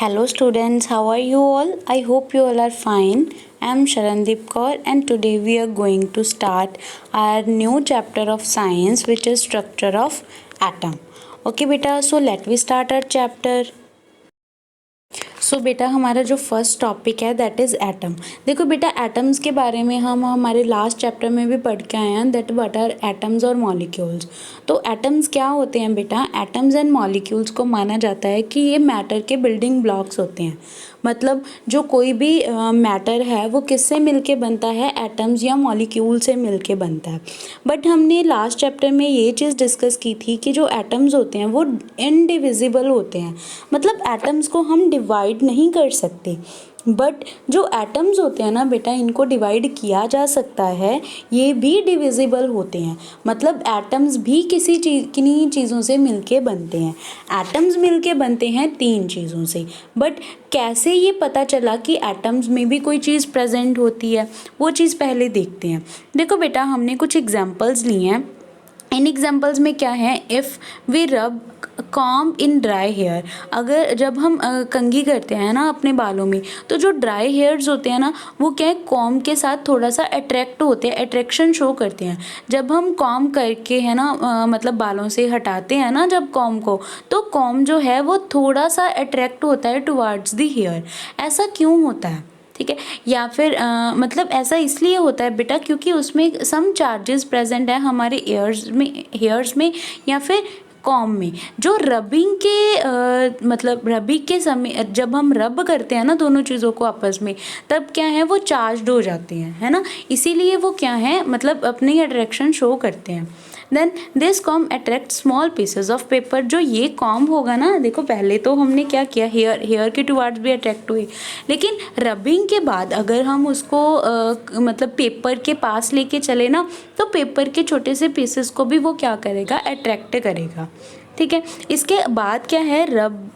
Hello students, how are you all? I hope you all are fine. I am Sharandeep Kaur and today we are going to start our new chapter of science which is structure of atom. Okay beta, so let we start our chapter. सो बेटा हमारा जो first topic है that is atom. देखो बेटा atoms के बारे में हम हमारे लास्ट चैप्टर में भी पढ़ के आए हैं दैट व्हाट आर एटम्स और मॉलिक्यूल्स। तो एटम्स क्या होते हैं बेटा? एटम्स एंड मॉलिक्यूल्स को माना जाता है कि ये मैटर के बिल्डिंग ब्लॉक्स होते हैं। मतलब जो कोई भी मैटर है वो किससे मिलके बनता है? एटम्स या मॉलिक्यूल से मिलके बनता है। बट हमने लास्ट चैप्टर में ये चीज़ डिस्कस की थी कि जो एटम्स होते हैं वो इनडिविजिबल होते हैं। मतलब एटम्स को हम डिवाइड नहीं कर सकते। बट जो एटम्स होते हैं ना बेटा, इनको डिवाइड किया जा सकता है, ये भी डिविजिबल होते हैं। मतलब एटम्स भी किन्हीं चीज़ों से मिलके बनते हैं। एटम्स मिलके बनते हैं 3 चीज़ों से। बट कैसे ये पता चला कि एटम्स में भी कोई चीज़ प्रेजेंट होती है, वो चीज़ पहले देखते हैं। देखो बेटा हमने कुछ एग्जांपल्स लिए हैं। इन एग्जांपल्स में क्या है? इफ़ वी रब कॉम्ब इन ड्राई हेयर, अगर जब हम कंघी करते हैं ना अपने बालों में, तो जो ड्राई हेयर्स होते हैं ना वो क्या है, कॉम्ब के साथ थोड़ा सा अट्रैक्ट होते हैं, अट्रैक्शन शो करते हैं। जब हम कॉम्ब करके है ना मतलब बालों से हटाते हैं ना जब कॉम्ब को, तो कॉम्ब जो है वो थोड़ा सा अट्रैक्ट होता है टुवार्ड्स द हेयर। ऐसा क्यों होता है? ठीक है, या फिर मतलब ऐसा इसलिए होता है बेटा क्योंकि उसमें सम चार्जेस प्रेजेंट है हमारे हेयर्स में या फिर कॉम्ब में। जो रबिंग के मतलब रबिंग के समय जब हम रब करते हैं ना दोनों चीज़ों को आपस में, तब क्या है वो चार्ज्ड हो जाते हैं, है ना। इसीलिए वो क्या है मतलब अपनी अट्रैक्शन शो करते हैं। Then this comb attract small pieces of paper. जो ये कॉम्ब होगा ना, देखो पहले तो हमने क्या किया, हेयर के टुवार्ड्स भी अट्रैक्ट हुए, लेकिन रबिंग के बाद अगर हम उसको मतलब पेपर के पास लेके चले ना, तो पेपर के छोटे से पीसेस को भी वो क्या करेगा, अट्रैक्ट करेगा। ठीक है, इसके बाद क्या है, रब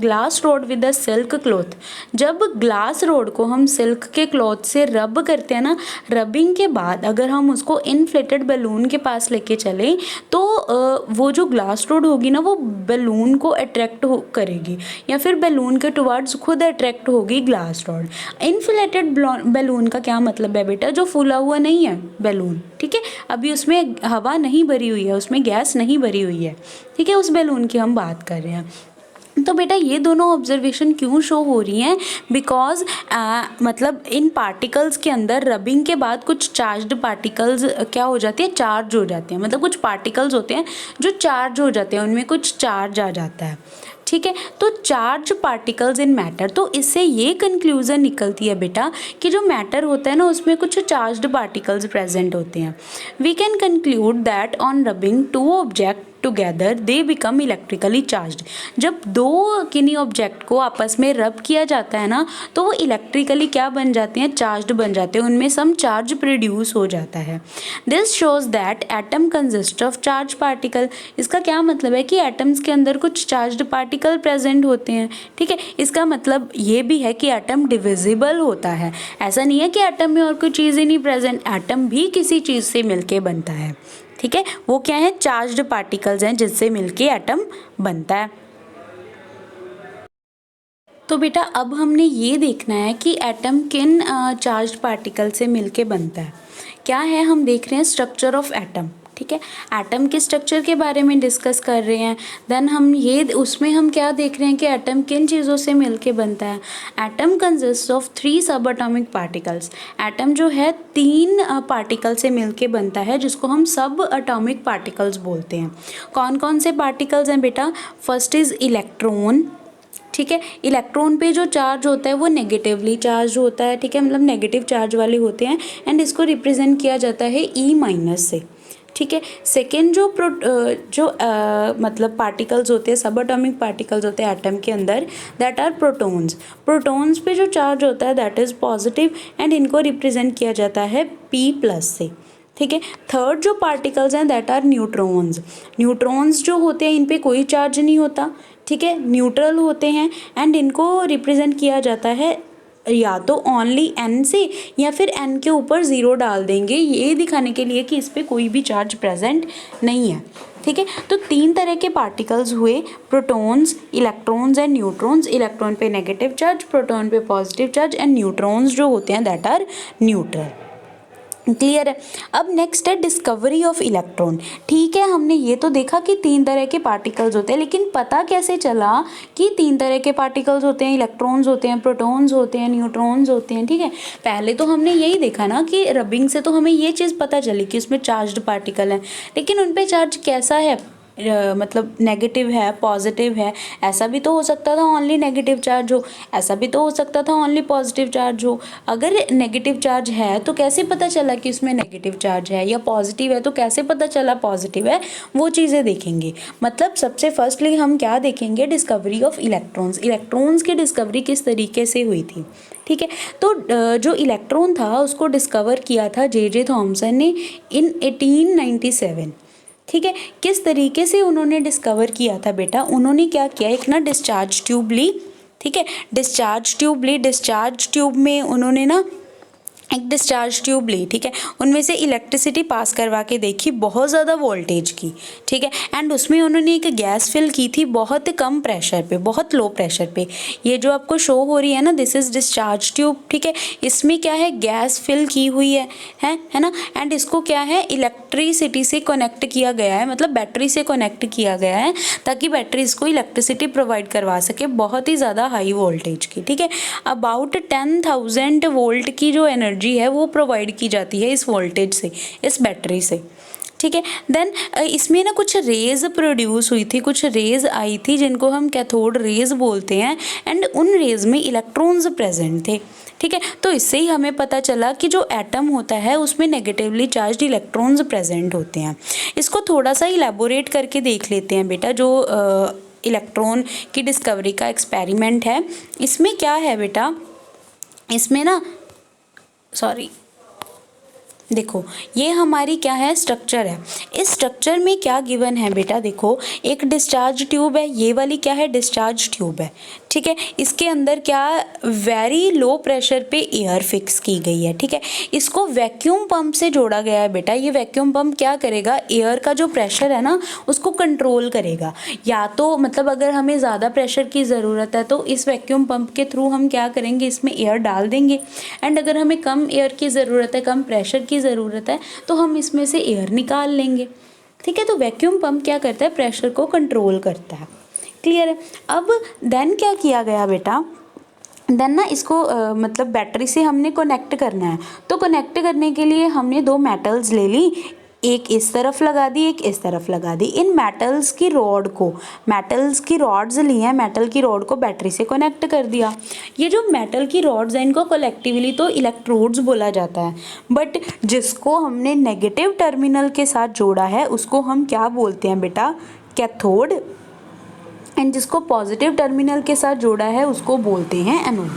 glass rod with a silk cloth. जब ग्लास रोड को हम सिल्क के क्लॉथ से रब करते हैं ना, रबिंग के बाद अगर हम उसको इन्फ्लेटेड बैलून के पास लेके चलें, तो वो जो ग्लास रोड होगी ना वो बैलून को अट्रैक्ट करेगी, या फिर बैलून के टुवर्ड्स खुद अट्रैक्ट होगी ग्लास रोड। इन्फ्लेटेड बैलून का क्या मतलब है बेटा? जो फूला हुआ नहीं है बैलून, ठीक है, अभी उसमें हवा नहीं भरी हुई है, उसमें गैस नहीं भरी हुई है, ठीक है, उस बैलून की हम बात कर रहे हैं। तो बेटा ये दोनों ऑब्जर्वेशन क्यों शो हो रही हैं? बिकॉज मतलब इन पार्टिकल्स के अंदर रबिंग के बाद कुछ चार्ज्ड पार्टिकल्स क्या हो जाती है, चार्ज हो जाते हैं। मतलब कुछ पार्टिकल्स होते हैं जो चार्ज हो जाते हैं, उनमें कुछ चार्ज आ जाता है। ठीक है, तो चार्ज पार्टिकल्स इन मैटर, तो इससे ये कंक्लूजन निकलती है बेटा कि जो मैटर होता है ना उसमें कुछ चार्ज्ड पार्टिकल्स प्रेजेंट होते हैं। We can conclude that on rubbing two object together they become electrically charged. जब दो किन्हीं ऑब्जेक्ट को आपस में रब किया जाता है ना, तो वो इलेक्ट्रिकली क्या बन जाते हैं, चार्ज्ड बन जाते हैं, उनमें सम चार्ज प्रोड्यूस हो जाता है। This shows that atom consist of charge particle. इसका क्या मतलब है कि एटम्स के अंदर कुछ चार्ज्ड पार्टिकल प्रेजेंट होते हैं। ठीक है, इसका मतलब ये भी है कि एटम डिविजिबल होता है। ऐसा नहीं है कि एटम में और कोई चीज़ ही नहीं प्रेजेंट, एटम भी किसी चीज़ से मिलके बनता है। ठीक है, वो क्या है, चार्ज्ड पार्टिकल्स हैं जिससे मिलके एटम बनता है। तो बेटा अब हमने ये देखना है कि एटम किन चार्ज्ड पार्टिकल से मिलके बनता है। क्या है, हम देख रहे हैं स्ट्रक्चर ऑफ एटम। ठीक है, एटम के स्ट्रक्चर के बारे में डिस्कस कर रहे हैं। देन हम ये उसमें हम क्या देख रहे हैं कि एटम किन चीज़ों से मिलके बनता है। एटम कंसिस्ट ऑफ 3 सब एटॉमिक पार्टिकल्स। एटम जो है 3 पार्टिकल से मिलके बनता है, जिसको हम सब एटॉमिक पार्टिकल्स बोलते हैं। कौन कौन से पार्टिकल्स हैं बेटा? First is electron. ठीक है, इलेक्ट्रॉन पे जो चार्ज होता है वो नेगेटिवली चार्ज होता है। ठीक है, मतलब नेगेटिव चार्ज वाले होते हैं एंड इसको रिप्रेजेंट किया जाता है E- से। ठीक है, सेकेंड जो मतलब पार्टिकल्स होते हैं, सब एटॉमिक पार्टिकल्स होते हैं एटम के अंदर, दैट आर प्रोटॉन्स। प्रोटॉन्स पे जो चार्ज होता है दैट इज़ पॉजिटिव एंड इनको रिप्रेजेंट किया जाता है P+ से। ठीक है, थर्ड जो पार्टिकल्स हैं दैट आर न्यूट्रॉन्स। न्यूट्रॉन्स जो होते हैं इन पे कोई चार्ज नहीं होता, ठीक है, न्यूट्रल होते हैं एंड इनको रिप्रेजेंट किया जाता है या तो ओनली n से या फिर n के ऊपर 0 डाल देंगे, ये दिखाने के लिए कि इस पर कोई भी चार्ज प्रेजेंट नहीं है। ठीक है, तो 3 तरह के पार्टिकल्स हुए, protons, electrons and neutrons. Electron पे नेगेटिव चार्ज, प्रोटॉन पे पॉजिटिव चार्ज एंड न्यूट्रॉन्स जो होते हैं दैट आर न्यूट्रल। क्लियर है। अब नेक्स्ट है डिस्कवरी ऑफ इलेक्ट्रॉन। ठीक है, हमने ये तो देखा कि 3 तरह के पार्टिकल्स होते हैं, लेकिन पता कैसे चला कि 3 तरह के पार्टिकल्स होते हैं, इलेक्ट्रॉन्स होते हैं, प्रोटॉन्स होते हैं, न्यूट्रॉन्स होते हैं। ठीक है, पहले तो हमने यही देखा ना कि रबिंग से तो हमें ये चीज़ पता चली कि उसमें चार्ज्ड पार्टिकल है, लेकिन उन पे चार्ज कैसा है, मतलब नेगेटिव है, पॉजिटिव है। ऐसा भी तो हो सकता था ओनली नेगेटिव चार्ज हो, ऐसा भी तो हो सकता था ओनली पॉजिटिव चार्ज हो। अगर नेगेटिव चार्ज है तो कैसे पता चला कि उसमें नेगेटिव चार्ज है, या पॉजिटिव है तो कैसे पता चला पॉजिटिव है, वो चीज़ें देखेंगे। मतलब सबसे फर्स्टली हम क्या देखेंगे, डिस्कवरी ऑफ इलेक्ट्रॉन्स। इलेक्ट्रॉन्स की डिस्कवरी किस तरीके से हुई थी। ठीक है, तो जो इलेक्ट्रॉन था उसको डिस्कवर किया था जे थॉमसन ने इन 1897। ठीक है, किस तरीके से उन्होंने डिस्कवर किया था बेटा, उन्होंने क्या किया, एक ना डिस्चार्ज ट्यूब ली। ठीक है, डिस्चार्ज ट्यूब ली, डिस्चार्ज ट्यूब में उन्होंने ना एक डिस्चार्ज ट्यूब ली। ठीक है, उनमें से इलेक्ट्रिसिटी पास करवा के देखी बहुत ज़्यादा वोल्टेज की। ठीक है, एंड उसमें उन्होंने एक गैस फिल की थी बहुत कम प्रेशर पे, बहुत लो प्रेशर पे। ये जो आपको शो हो रही है ना, दिस इज़ डिस्चार्ज ट्यूब। ठीक है, इसमें क्या है, गैस फिल की हुई है ना, एंड इसको क्या है, इलेक्ट्रिसिटी से कनेक्ट किया गया है, मतलब बैटरी से कनेक्ट किया गया है, ताकि बैटरी इसको इलेक्ट्रिसिटी प्रोवाइड करवा सके बहुत ही ज़्यादा हाई वोल्टेज की। ठीक है, अबाउट 10,000 वोल्ट की जो एनर्जी है वो प्रोवाइड की जाती है इस वोल्टेज से, इस बैटरी से। ठीक है, देन इसमें ना कुछ रेज प्रोड्यूस हुई थी, कुछ रेज आई थी जिनको हम कैथोड रेज बोलते हैं, एंड उन रेज में इलेक्ट्रॉन्स प्रेजेंट थे। ठीक है, तो इससे ही हमें पता चला कि जो एटम होता है उसमें नेगेटिवली चार्ज्ड इलेक्ट्रॉन्स प्रेजेंट होते हैं। इसको थोड़ा सा इलेबोरेट करके देख लेते हैं बेटा, जो इलेक्ट्रॉन की डिस्कवरी का एक्सपेरिमेंट है। इसमें क्या है बेटा, इसमें ना देखो ये हमारी क्या है, स्ट्रक्चर है। इस स्ट्रक्चर में क्या गिवन है बेटा, देखो एक डिस्चार्ज ट्यूब है, ये वाली क्या है, डिस्चार्ज ट्यूब है। ठीक है, इसके अंदर क्या, वेरी लो प्रेशर पे एयर फिक्स की गई है। ठीक है, इसको वैक्यूम पंप से जोड़ा गया है बेटा। ये वैक्यूम पंप क्या करेगा, एयर का जो प्रेशर है ना उसको कंट्रोल करेगा। या तो मतलब अगर हमें ज़्यादा प्रेशर की ज़रूरत है तो इस वैक्यूम पंप के थ्रू हम क्या करेंगे, इसमें एयर डाल देंगे, एंड अगर हमें कम एयर की ज़रूरत है, कम प्रेशर की ज़रूरत है, तो हम इसमें से एयर निकाल लेंगे। ठीक है, तो वैक्यूम पंप क्या करता है, प्रेशर को कंट्रोल करता है। क्लियर है। अब देन क्या किया गया बेटा, देन ना इसको मतलब बैटरी से हमने कनेक्ट करना है, तो कनेक्ट करने के लिए हमने 2 मेटल्स ले ली, एक इस तरफ लगा दी, एक इस तरफ लगा दी। इन मेटल्स की रॉड्स ली हैं, मेटल की रॉड को बैटरी से कनेक्ट कर दिया। ये जो मेटल की रॉड्स हैं इनको कलेक्टिवली तो इलेक्ट्रोड्स बोला जाता है, बट जिसको हमने नेगेटिव टर्मिनल के साथ जोड़ा है उसको हम क्या बोलते हैं बेटा, कैथोड, एंड जिसको पॉजिटिव टर्मिनल के साथ जोड़ा है उसको बोलते हैं एनोड।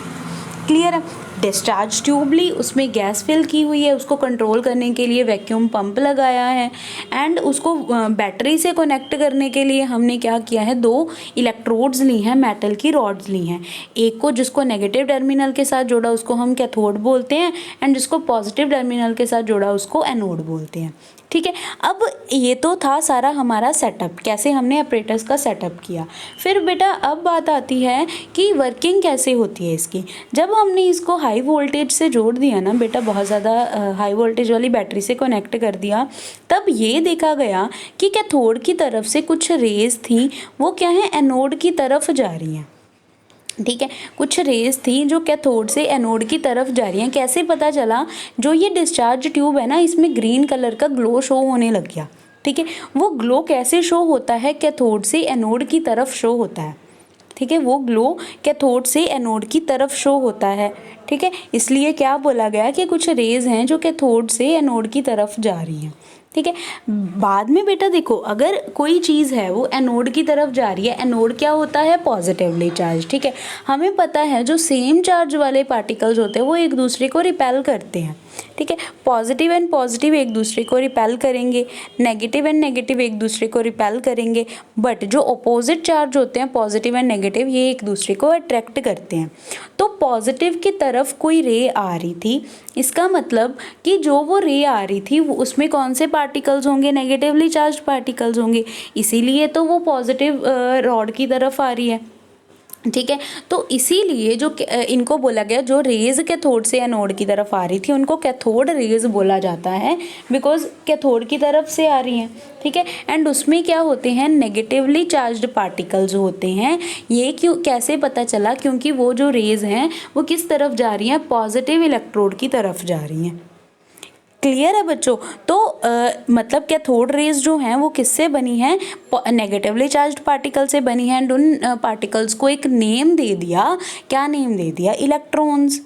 क्लियर है। डिस्चार्ज ट्यूब ली, उसमें गैस फिल की हुई है, उसको कंट्रोल करने के लिए वैक्यूम पंप लगाया है, एंड उसको बैटरी से कनेक्ट करने के लिए हमने क्या किया है, 2 इलेक्ट्रोड्स ली हैं, मेटल की रॉड्स ली हैं। एक को जिसको नेगेटिव टर्मिनल के साथ जोड़ा उसको हम कैथोड बोलते हैं, एंड जिसको पॉजिटिव टर्मिनल के साथ जोड़ा उसको एनोड बोलते हैं। ठीक है, अब ये तो था सारा हमारा सेटअप, कैसे हमने ऑपरेटर्स का सेटअप किया। फिर बेटा अब बात आती है कि वर्किंग कैसे होती है इसकी। जब हमने इसको हाई वोल्टेज से जोड़ दिया ना बेटा, बहुत ज़्यादा हाई वोल्टेज वाली बैटरी से कनेक्ट कर दिया, तब ये देखा गया कि कैथोड की तरफ से कुछ रेज थी, वो क्या है, एनोड की तरफ जा रही हैं। ठीक है, कुछ रेज थी जो कैथोड से एनोड की तरफ जा रही हैं। कैसे पता चला, जो ये डिस्चार्ज ट्यूब है ना इसमें ग्रीन कलर का ग्लो शो होने लग गया। ठीक है, वो ग्लो कैसे शो होता है, कैथोड से एनोड की तरफ शो होता है। ठीक है, वो ग्लो कैथोड से एनोड की तरफ शो होता है। ठीक है, इसलिए क्या बोला गया कि कुछ रेज हैं जो कैथोड से एनोड की तरफ जा रही हैं। ठीक है। बाद में बेटा देखो, अगर कोई चीज़ है वो एनोड की तरफ जा रही है, एनोड क्या होता है, पॉजिटिवली चार्ज, ठीक है। हमें पता है जो सेम चार्ज वाले पार्टिकल्स होते हैं वो एक दूसरे को रिपेल करते हैं, ठीक है। पॉजिटिव एंड पॉजिटिव एक दूसरे को रिपेल करेंगे, नेगेटिव एंड नेगेटिव एक दूसरे को रिपेल करेंगे, बट जो अपोजिट चार्ज होते हैं पॉजिटिव एंड नेगेटिव ये एक दूसरे को अट्रैक्ट करते हैं। तो पॉजिटिव की तरफ कोई रे आ रही थी, इसका मतलब कि जो वो रे आ रही थी वो उसमें कौन से पार्टिकल्स होंगे, नेगेटिवली चार्ज पार्टिकल्स होंगे, इसीलिए तो वो पॉजिटिव रॉड की तरफ आ रही है, ठीक है। तो इसीलिए जो इनको बोला गया, जो रेज कैथोड से एनोड की तरफ आ रही थी उनको कैथोड रेज बोला जाता है, बिकॉज कैथोड की तरफ से आ रही हैं, ठीक है। एंड उसमें क्या होते हैं, नेगेटिवली चार्ज्ड पार्टिकल्स होते हैं। ये क्यों, कैसे पता चला, क्योंकि वो जो रेज हैं वो किस तरफ जा रही हैं, पॉजिटिव इलेक्ट्रोड की तरफ जा रही हैं। क्लियर है बच्चों। तो मतलब कैथोड रेज जो हैं वो किससे बनी हैं, नेगेटिवली चार्ज्ड पार्टिकल से बनी हैं। एंड उन पार्टिकल्स को एक नेम दे दिया, क्या नेम दे दिया, इलेक्ट्रॉन्स,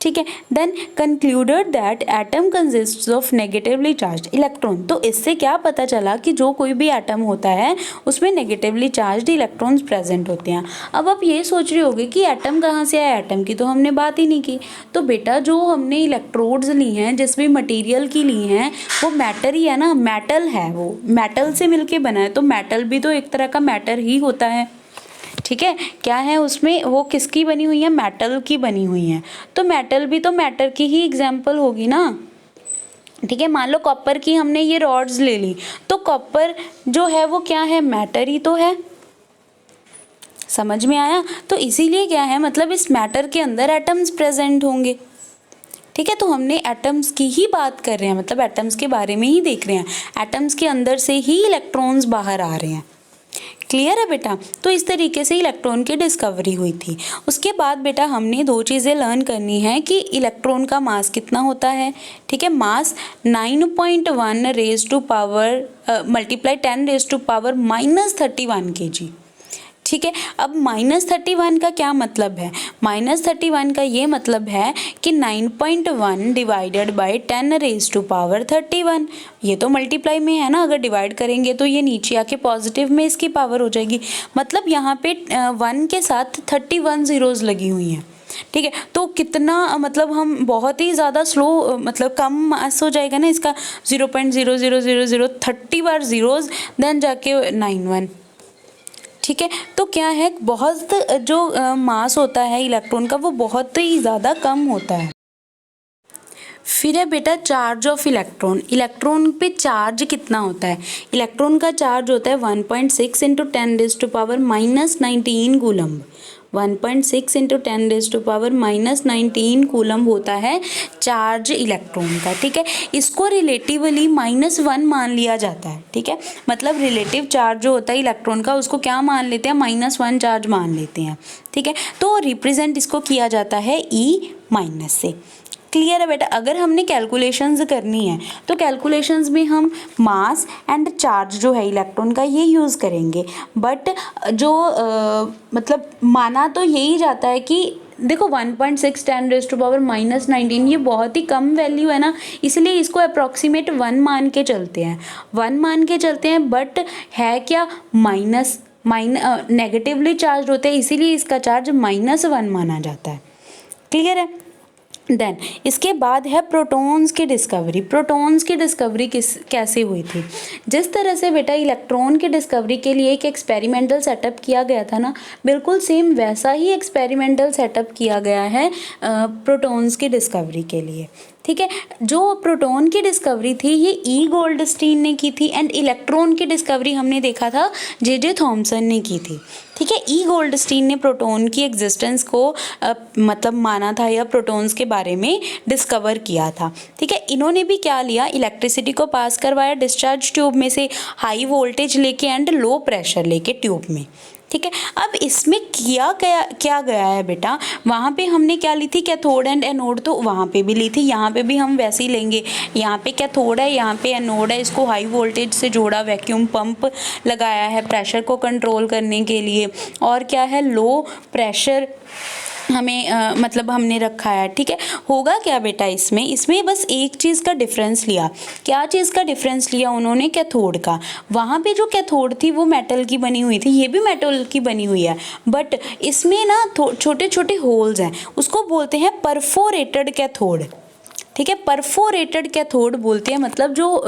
ठीक है। Then concluded that atom consists of negatively charge electron. तो इससे क्या पता चला कि जो कोई भी एटम होता है उसमें नेगेटिवली चार्ज इलेक्ट्रॉन्स प्रेजेंट होते हैं। अब आप ये सोच रहे होगे कि एटम कहाँ से आया, एटम की तो हमने बात ही नहीं की। तो बेटा जो हमने इलेक्ट्रोड्स ली हैं, जिस भी मटेरियल की ली हैं, वो मैटर ही है ना, मेटल है, वो मेटल से मिलके बना है। तो मेटल भी तो एक तरह का मैटर ही होता है, ठीक है। क्या है उसमें, वो किसकी बनी हुई है, मेटल की बनी हुई है। तो मेटल भी तो मैटर की ही एग्जाम्पल होगी ना, ठीक है। मान लो कॉपर की हमने ये रॉड्स ले ली, तो कॉपर जो है वो क्या है, मैटर ही तो है, समझ में आया। तो इसीलिए क्या है, मतलब इस मैटर के अंदर एटम्स प्रेजेंट होंगे, ठीक है। तो हमने एटम्स की ही बात कर रहे हैं, मतलब एटम्स के बारे में ही देख रहे हैं, एटम्स के अंदर से ही इलेक्ट्रॉन्स बाहर आ रहे हैं। क्लियर है बेटा। तो इस तरीके से इलेक्ट्रॉन की डिस्कवरी हुई थी। उसके बाद बेटा हमने दो चीज़ें लर्न करनी है कि इलेक्ट्रॉन का मास कितना होता है, ठीक है। Mass 9.1 raise to power multiply 10 raise to power -31 kg, ठीक है। अब -31 का क्या मतलब है, -31 का ये मतलब है कि 9.1 divided by 10 raise to power 31। ये तो मल्टीप्लाई में है ना, अगर डिवाइड करेंगे तो ये नीचे आके पॉजिटिव में इसकी पावर हो जाएगी, मतलब यहाँ पे 1 के साथ 31 ज़ीरोज़ लगी हुई हैं, ठीक है। तो कितना, मतलब हम बहुत ही ज़्यादा स्लो, मतलब कम मास हो जाएगा ना इसका, 0.0000 30 बार ज़ीरोज़ देन जाके 91, ठीक है। तो क्या है, बहुत जो मास होता है इलेक्ट्रॉन का वो बहुत ही ज़्यादा कम होता है। फिर है बेटा चार्ज ऑफ इलेक्ट्रॉन। इलेक्ट्रॉन पे चार्ज कितना होता है, इलेक्ट्रॉन का चार्ज होता है 1.6 into 10 raise to power -19 coulomb. 1.6 into 10 raise to power -19 coulomb होता है चार्ज इलेक्ट्रॉन का, ठीक है। इसको रिलेटिवली -1 मान लिया जाता है, ठीक है। मतलब रिलेटिव चार्ज जो होता है इलेक्ट्रॉन का उसको क्या मान लेते हैं, -1 चार्ज मान लेते हैं, ठीक है। तो रिप्रेजेंट इसको किया जाता है E- से। क्लियर है बेटा। अगर हमने कैलकुलेशंस करनी है तो कैलकुलेशंस में हम मास एंड चार्ज जो है इलेक्ट्रॉन का ये यूज़ करेंगे, बट जो मतलब माना तो यही जाता है कि देखो 1.6 10 रेज़ टू पावर -19 ये बहुत ही कम वैल्यू है ना, इसलिए इसको अप्रॉक्सीमेट 1 मान के चलते हैं, 1 मान के चलते हैं, बट है क्या नेगेटिवली चार्ज होते हैं, इसीलिए इसका चार्ज -1 माना जाता है। क्लियर है। देन इसके बाद है प्रोटॉन्स की डिस्कवरी। प्रोटॉन्स की डिस्कवरी कैसे हुई थी, जिस तरह से बेटा इलेक्ट्रॉन की डिस्कवरी के लिए एक एक्सपेरिमेंटल सेटअप किया गया था ना, बिल्कुल सेम वैसा ही एक्सपेरिमेंटल सेटअप किया गया है प्रोटॉन्स की डिस्कवरी के लिए, ठीक है। जो प्रोटॉन की डिस्कवरी थी ये ई गोल्डस्टीन ने की थी, एंड इलेक्ट्रॉन की डिस्कवरी हमने देखा था जे थॉमसन ने की थी, ठीक है। ई गोल्डस्टीन ने प्रोटॉन की एग्जिस्टेंस को मतलब माना था या प्रोटॉन्स के बारे में डिस्कवर किया था, ठीक है। इन्होंने भी क्या लिया, इलेक्ट्रिसिटी को पास करवाया डिस्चार्ज ट्यूब में से, हाई वोल्टेज लेके एंड लो प्रेशर लेके ट्यूब में, ठीक है। अब इसमें क्या गया है बेटा, वहाँ पे हमने क्या ली थी, कैथोड एंड एनोड, तो वहाँ पे भी ली थी, यहाँ पे भी हम वैसे ही लेंगे। यहाँ पे कैथोड है, यहाँ पे एनोड है, इसको हाई वोल्टेज से जोड़ा, वैक्यूम पंप लगाया है प्रेशर को कंट्रोल करने के लिए, और क्या है लो प्रेशर हमें मतलब हमने रखा है, ठीक है। होगा क्या बेटा इसमें बस एक चीज़ का डिफरेंस लिया। क्या चीज़ का डिफरेंस लिया उन्होंने? कैथोड का। वहाँ पे जो कैथोड थी वो मेटल की बनी हुई थी, ये भी मेटल की बनी हुई है, बट इसमें ना छोटे छोटे होल्स हैं, उसको बोलते हैं परफोरेटेड कैथोड, ठीक है। परफोरेटेड कैथोड बोलते हैं, मतलब जो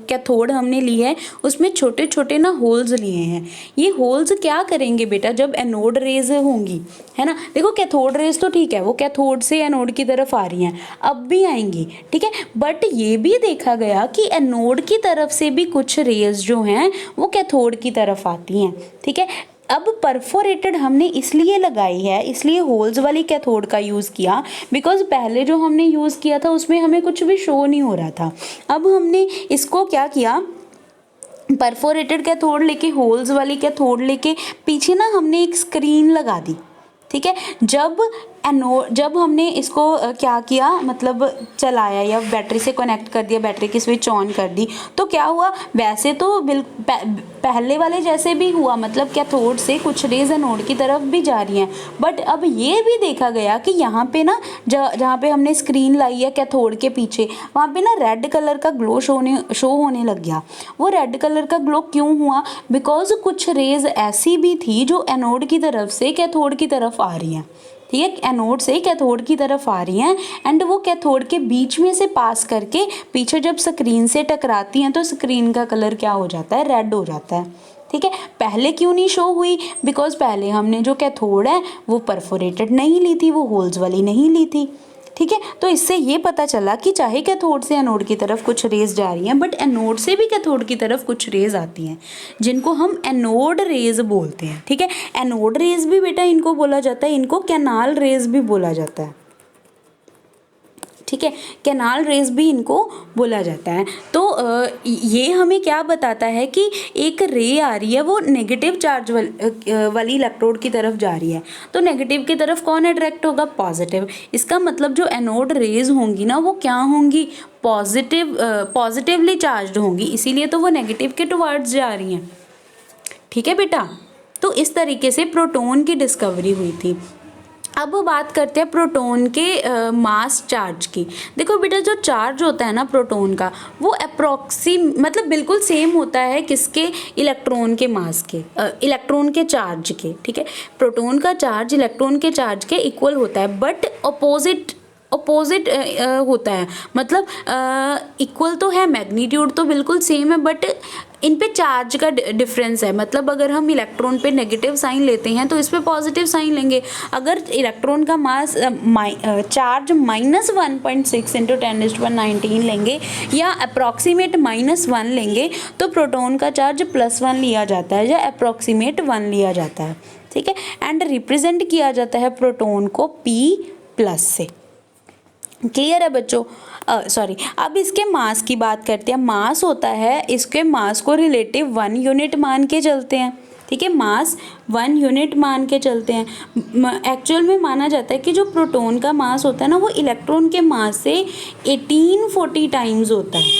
कैथोड हमने ली है उसमें छोटे छोटे ना होल्स लिए हैं। ये होल्स क्या करेंगे बेटा, जब एनोड रेज होंगी, है ना। देखो कैथोड रेज तो ठीक है, वो कैथोड से एनोड की तरफ आ रही हैं, अब भी आएंगी, ठीक है। बट ये भी देखा गया कि एनोड की तरफ से भी कुछ रेज जो हैं वो कैथोड की तरफ आती हैं, ठीक है। अब परफोरेटेड हमने इसलिए लगाई है, इसलिए होल्स वाली कैथोड का यूज़ किया, बिकॉज पहले जो हमने यूज़ किया था उसमें हमें कुछ भी शो नहीं हो रहा था। अब हमने इसको क्या किया, परफोरेटेड कैथोड लेके, होल्स वाली कैथोड लेके पीछे ना हमने एक स्क्रीन लगा दी, ठीक है। जब हमने इसको क्या किया, मतलब चलाया या बैटरी से कनेक्ट कर दिया, बैटरी की स्विच ऑन कर दी, तो क्या हुआ, वैसे तो पहले वाले जैसे भी हुआ, मतलब कैथोड से कुछ रेज एनोड की तरफ भी जा रही हैं। बट अब ये भी देखा गया कि यहाँ पे ना जहाँ पे हमने स्क्रीन लाई है कैथोड के पीछे, वहाँ पे ना रेड कलर का ग्लो शो होने लग गया। वो रेड कलर का ग्लो क्यों हुआ? बिकॉज कुछ रेज ऐसी भी थी जो एनोड की तरफ से कैथोड की तरफ आ रही हैं, ठीक है। एनोड से कैथोड की तरफ आ रही हैं एंड वो कैथोड के बीच में से पास करके पीछे जब स्क्रीन से टकराती हैं तो स्क्रीन का कलर क्या हो जाता है, रेड हो जाता है, ठीक है। पहले क्यों नहीं शो हुई? बिकॉज पहले हमने जो कैथोड है वो परफोरेटेड नहीं ली थी, वो होल्स वाली नहीं ली थी, ठीक है। तो इससे ये पता चला कि चाहे कैथोड से एनोड की तरफ कुछ रेज जा रही हैं, बट एनोड से भी कैथोड की तरफ कुछ रेज आती हैं, जिनको हम एनोड रेज बोलते हैं, ठीक है। एनोड रेज भी बेटा इनको बोला जाता है, इनको कैनाल रेज भी बोला जाता है, ठीक है। कैनाल रेज भी इनको बोला जाता है। तो ये हमें क्या बताता है कि एक रे आ रही है, वो नेगेटिव चार्ज वाली इलेक्ट्रोड की तरफ जा रही है, तो नेगेटिव की तरफ कौन अट्रैक्ट होगा? पॉजिटिव। इसका मतलब जो एनोड रेज होंगी ना वो क्या होंगी? पॉजिटिवली चार्ज होंगी, इसीलिए तो वो नेगेटिव के टुवर्ड्स जा रही हैं, ठीक है बेटा। तो इस तरीके से प्रोटॉन की डिस्कवरी हुई थी। अब बात करते हैं प्रोटॉन के मास चार्ज की। देखो बेटा जो चार्ज होता है ना प्रोटॉन का, वो मतलब बिल्कुल सेम होता है किसके? इलेक्ट्रॉन के मास के, इलेक्ट्रॉन के चार्ज के, ठीक है। प्रोटॉन का चार्ज इलेक्ट्रॉन के चार्ज के इक्वल होता है, बट अपोजिट होता है, मतलब इक्वल तो है, मैग्नीट्यूड तो बिल्कुल सेम है, बट इन पे चार्ज का डिफरेंस है। मतलब अगर हम इलेक्ट्रॉन पे नेगेटिव साइन लेते हैं तो इस पे पॉजिटिव साइन लेंगे। अगर इलेक्ट्रॉन का मास चार्ज -1.6 इंटू 10⁻19 लेंगे या अप्रॉक्सीमेट -1 लेंगे तो प्रोटॉन का चार्ज +1 लिया जाता है या अप्रॉक्सीमेट 1 लिया जाता है, ठीक है। एंड रिप्रेजेंट किया जाता है प्रोटॉन को P+ से। क्लियर है बच्चों? सॉरी, अब इसके मास की बात करते हैं। मास होता है, इसके मास को रिलेटिव 1 यूनिट मान के चलते हैं, ठीक है। मास 1 यूनिट मान के चलते हैं। एक्चुअल में माना जाता है कि जो प्रोटॉन का मास होता है ना वो इलेक्ट्रॉन के मास से 1840 टाइम्स होता है,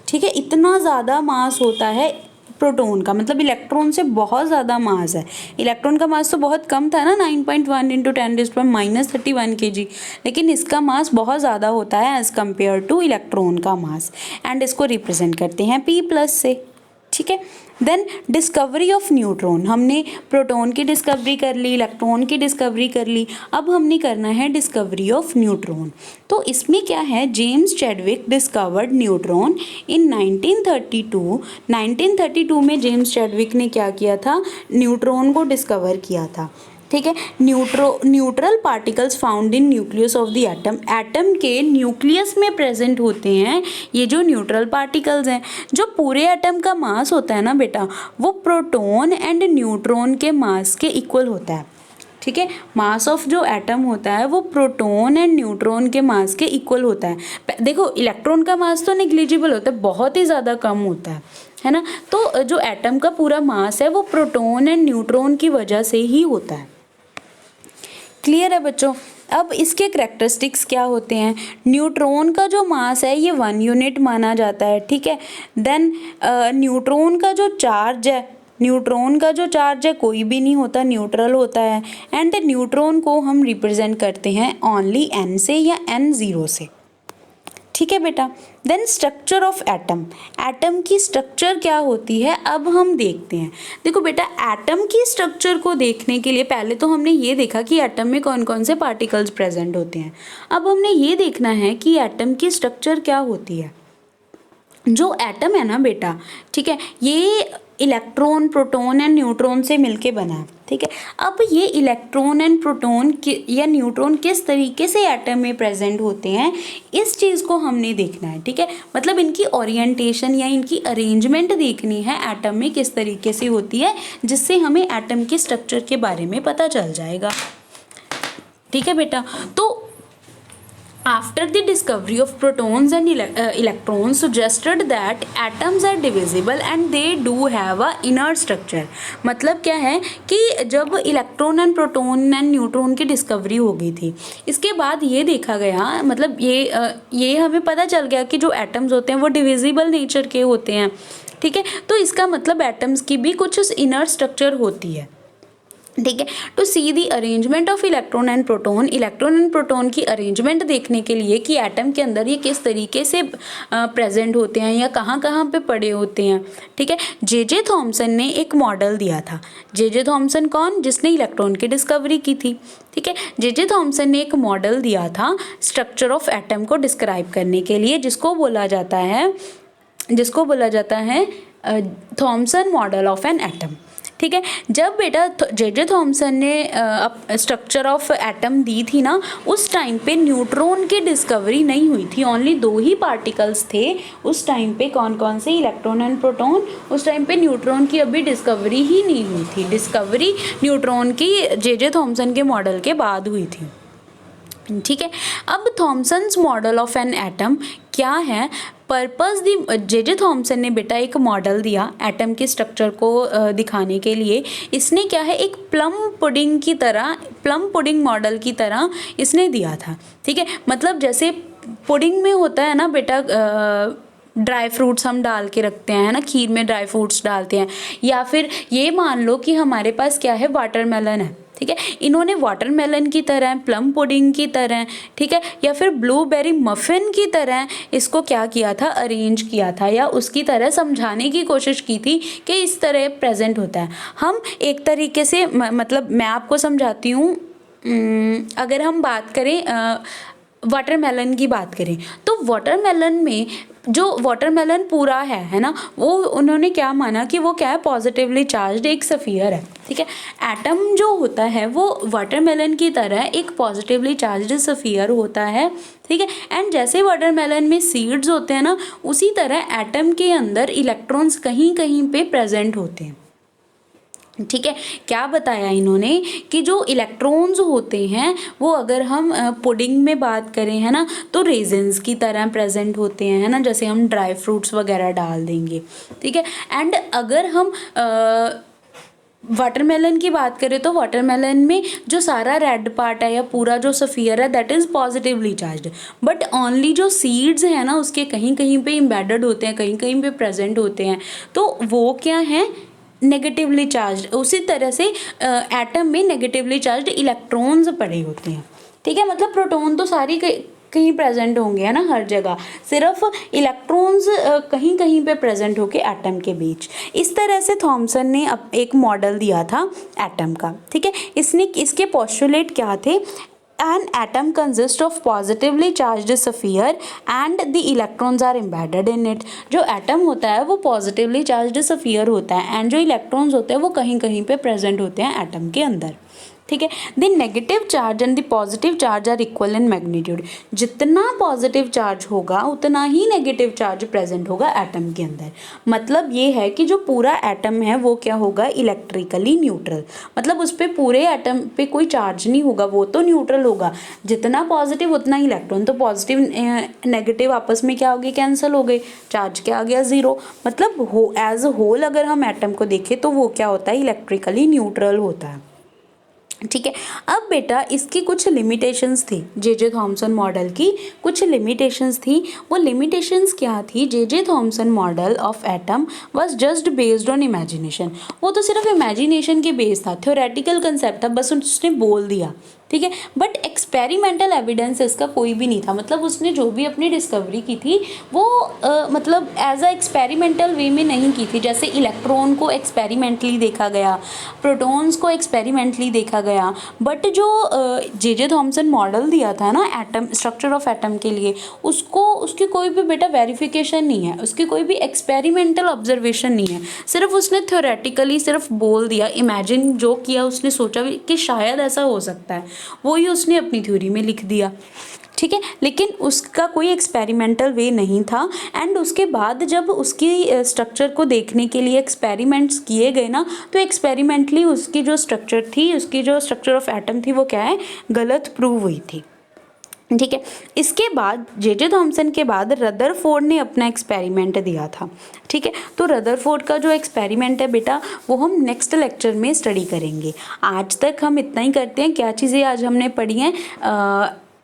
ठीक है। इतना ज़्यादा मास होता है प्रोटॉन का, मतलब इलेक्ट्रॉन से बहुत ज़्यादा मास है। इलेक्ट्रॉन का मास तो बहुत कम था ना, 9.1 इंटू 10⁻31 kg, लेकिन इसका मास बहुत ज़्यादा होता है एज़ कम्पेयर टू इलेक्ट्रॉन का मास, एंड इसको रिप्रेजेंट करते हैं P+ से, ठीक है। देन डिस्कवरी ऑफ न्यूट्रॉन, हमने प्रोटॉन की डिस्कवरी कर ली, इलेक्ट्रॉन की डिस्कवरी कर ली, अब हमने करना है डिस्कवरी ऑफ न्यूट्रॉन। तो इसमें क्या है, जेम्स चैडविक डिस्कवर्ड न्यूट्रॉन इन 1932। 1932 में जेम्स चैडविक ने क्या किया था, न्यूट्रॉन को डिस्कवर किया था, ठीक है। Neutral particles found in nucleus of the atom, atom के न्यूक्लियस में प्रेजेंट होते हैं ये जो न्यूट्रल पार्टिकल्स हैं। जो पूरे एटम का मास होता है ना बेटा, वो प्रोटॉन एंड न्यूट्रॉन के मास के इक्वल होता है, ठीक है। मास ऑफ जो एटम होता है वो प्रोटॉन एंड न्यूट्रॉन के मास के इक्वल होता है। देखो इलेक्ट्रॉन का मास तो नेग्लिजिबल होता है, बहुत ही ज़्यादा कम होता है ना। तो जो एटम का पूरा मास है वो प्रोटॉन एंड न्यूट्रॉन की वजह से ही होता है। क्लियर है बच्चों? अब इसके करैक्टरिस्टिक्स क्या होते हैं? न्यूट्रॉन का जो मास है ये 1 यूनिट माना जाता है, ठीक है। देन न्यूट्रॉन का जो चार्ज है न्यूट्रॉन का जो चार्ज है कोई भी नहीं होता, न्यूट्रल होता है। एंड न्यूट्रॉन को हम रिप्रेजेंट करते हैं ओनली n से या n0 से। ठीक है बेटा। Then structure of atom, atom की स्ट्रक्चर क्या होती है अब हम देखते हैं। देखो बेटा, एटम की स्ट्रक्चर को देखने के लिए पहले तो हमने ये देखा कि एटम में कौन कौन से पार्टिकल्स प्रेजेंट होते हैं। अब हमने ये देखना है कि एटम की स्ट्रक्चर क्या होती है। जो एटम है ना बेटा, ठीक है, ये इलेक्ट्रॉन, प्रोटॉन एंड न्यूट्रॉन से मिलके बना है। ठीक है, अब ये इलेक्ट्रॉन एंड प्रोटॉन या न्यूट्रॉन किस तरीके से एटम में प्रेजेंट होते हैं, इस चीज़ को हमने देखना है। ठीक है, मतलब इनकी ओरिएंटेशन या इनकी अरेंजमेंट देखनी है एटम में किस तरीके से होती है, जिससे हमें एटम के स्ट्रक्चर के बारे में पता चल जाएगा। ठीक है बेटा, तो after the discovery of protons and electrons suggested that atoms are divisible and they do have a inner structure। मतलब क्या है कि जब electron and proton and neutron की डिस्कवरी हो गई थी, इसके बाद ये देखा गया, मतलब ये हमें पता चल गया कि जो एटम्स होते हैं वो डिविजिबल नेचर के होते हैं। ठीक है, तो इसका मतलब एटम्स की भी कुछ इनर स्ट्रक्चर होती है। ठीक है, to see the arrangement of electron and proton की अरेंजमेंट देखने के लिए कि एटम के अंदर ये किस तरीके से प्रेजेंट होते हैं या कहाँ कहाँ पे पड़े होते हैं। ठीक है, जे थॉमसन ने एक मॉडल दिया था। जे थॉमसन कौन? जिसने इलेक्ट्रॉन की डिस्कवरी की थी। ठीक है, जे थॉमसन ने एक मॉडल दिया था स्ट्रक्चर ऑफ एटम को डिस्क्राइब करने के लिए, जिसको बोला जाता है Thompson model of an atom. ठीक है, जब बेटा जे थॉमसन ने स्ट्रक्चर ऑफ एटम दी थी ना, उस टाइम पे न्यूट्रॉन की डिस्कवरी नहीं हुई थी, ओनली 2 ही पार्टिकल्स थे उस टाइम पे। कौन कौन से? Electron and proton. उस टाइम पे न्यूट्रॉन की अभी डिस्कवरी ही नहीं हुई थी। डिस्कवरी न्यूट्रॉन की जे थॉमसन के मॉडल के बाद हुई थी। ठीक है, अब Thomson's model of an atom क्या है? पर्पस दी जे थॉमसन ने बेटा एक मॉडल दिया एटम के स्ट्रक्चर को दिखाने के लिए। इसने क्या है, एक प्लम पुडिंग मॉडल की तरह इसने दिया था। ठीक है, मतलब जैसे पुडिंग में होता है ना बेटा, ड्राई फ्रूट्स हम डाल के रखते हैं, है ना, खीर में ड्राई फ्रूट्स डालते हैं। या फिर ये मान लो कि हमारे पास क्या है, वाटरमेलन है। ठीक है, इन्होंने वाटरमेलन की तरह, प्लम पुडिंग की तरह, ठीक है, या फिर ब्लूबेरी मफ़िन की तरह इसको क्या किया था, अरेंज किया था, या उसकी तरह समझाने की कोशिश की थी कि इस तरह प्रेजेंट होता है। हम एक तरीके से मतलब मैं आपको समझाती हूँ। अगर हम बात करें वाटरमेलन की बात करें, तो वाटरमेलन में जो वाटरमेलन पूरा है ना, वो उन्होंने क्या माना कि वो क्या है, पॉजिटिवली चार्ज्ड एक सफ़ियर है। ठीक है, एटम जो होता है वो वाटरमेलन की तरह एक पॉजिटिवली चार्ज्ड सफ़ियर होता है। ठीक है, एंड जैसे वाटरमेलन में सीड्स होते हैं ना, उसी तरह एटम के अंदर इलेक्ट्रॉन्स कहीं कहीं पे प्रेजेंट होते हैं। ठीक है, क्या बताया इन्होंने कि जो इलेक्ट्रॉन्स होते हैं वो, अगर हम पुडिंग में बात करें, है ना, तो रेजिन्स की तरह प्रेजेंट होते हैं, है ना, जैसे हम ड्राई फ्रूट्स वगैरह डाल देंगे। ठीक है, एंड अगर हम वाटरमेलन की बात करें तो वाटरमेलन में जो सारा रेड पार्ट है या पूरा जो सफ़ियर है, that is positively charged, but only जो सीड्स हैं ना उसके कहीं कहीं पे एम्बेडेड होते हैं, कहीं कहीं पे प्रेजेंट होते हैं, तो वो क्या है, नेगेटिवली चार्ज्ड। उसी तरह से एटम में नेगेटिवली चार्ज्ड इलेक्ट्रॉन्स पड़े होते हैं। ठीक है, मतलब प्रोटॉन तो सारी कहीं प्रेजेंट होंगे, है ना, हर जगह, सिर्फ इलेक्ट्रॉन्स कहीं कहीं पे प्रेजेंट होके एटम के बीच। इस तरह से थॉमसन ने अब एक मॉडल दिया था एटम का। ठीक है, इसके पोस्टुलेट क्या थे? An atom consists of positively charged sphere and the electrons are embedded in it। जो एटम होता है वो पॉजिटिवली चार्ज्ड स्फीयर होता है, एंड जो इलेक्ट्रॉन्स होते हैं वो कहीं कहीं पे प्रेजेंट होते हैं एटम के अंदर। ठीक है, the negative charge and the positive charge are equal in magnitude. जितना पॉजिटिव चार्ज होगा उतना ही नेगेटिव चार्ज प्रेजेंट होगा एटम के अंदर। मतलब ये है कि जो पूरा एटम है वो क्या होगा, इलेक्ट्रिकली न्यूट्रल। मतलब उस पर पूरे एटम पे कोई चार्ज नहीं होगा, वो तो न्यूट्रल होगा। जितना पॉजिटिव उतना इलेक्ट्रॉन, तो पॉजिटिव नेगेटिव आपस में क्या हो गए, कैंसिल हो गए, चार्ज क्या आ गया, 0। मतलब एज होल अगर हम एटम को देखें तो वो क्या होता है, इलेक्ट्रिकली न्यूट्रल होता है। ठीक है। अब बेटा इसकी कुछ लिमिटेशंस थी, जे थॉमसन मॉडल की कुछ लिमिटेशंस थी। वो लिमिटेशंस क्या थी? J Thomson model of atom was just based on imagination. वो तो सिर्फ इमेजिनेशन के बेस था, थ्योरेटिकल कंसेप्ट था, बस उसने बोल दिया, ठीक है। बट एक्सपेरिमेंटल एविडेंस इसका कोई भी नहीं था। मतलब उसने जो भी अपनी डिस्कवरी की थी वो मतलब एज अ एक्सपेरिमेंटल वे में नहीं की थी। जैसे इलेक्ट्रॉन को एक्सपेरिमेंटली देखा गया, प्रोटॉन्स को एक्सपेरिमेंटली देखा गया, बट जो जे थॉमसन मॉडल दिया था ना एटम, स्ट्रक्चर ऑफ एटम के लिए, उसको उसकी कोई भी बेटा वेरिफिकेशन नहीं है, उसकी कोई भी एक्सपेरिमेंटल ऑब्जर्वेशन नहीं है। सिर्फ उसने थ्योरेटिकली सिर्फ बोल दिया, इमेजिन जो किया उसने, सोचा भी कि शायद ऐसा हो सकता है, वो ही उसने अपनी थ्योरी में लिख दिया, ठीक है। लेकिन उसका कोई एक्सपेरिमेंटल वे नहीं था। एंड उसके बाद जब उसकी स्ट्रक्चर को देखने के लिए एक्सपेरिमेंट्स किए गए ना, तो एक्सपेरिमेंटली उसकी जो स्ट्रक्चर थी, उसकी जो स्ट्रक्चर ऑफ एटम थी, वो क्या है, गलत प्रूव हुई थी, ठीक है। इसके बाद जे थॉमसन के बाद रदरफोर्ड ने अपना एक्सपेरिमेंट दिया था, ठीक है। तो रदरफोर्ड का जो एक्सपेरिमेंट है बेटा, वो हम नेक्स्ट लेक्चर में स्टडी करेंगे। आज तक हम इतना ही करते हैं। क्या चीज़ें आज हमने पढ़ी हैं?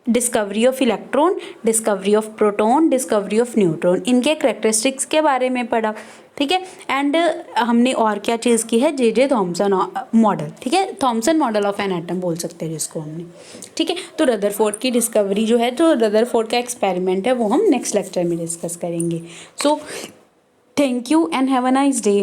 Discovery of electron, discovery of proton, discovery of neutron, इनके करेक्टरिस्टिक्स के बारे में पढ़ा, ठीक है। एंड हमने और क्या चीज़ की है? जे थॉमसन मॉडल, ठीक है, Thompson model of an atom बोल सकते हैं जिसको हमने, ठीक है। तो रदरफोर्ड की डिस्कवरी जो है, जो रदरफोर्ड का एक्सपेरिमेंट है, वो हम नेक्स्ट लेक्चर में डिस्कस करेंगे। So thank you and have a nice day.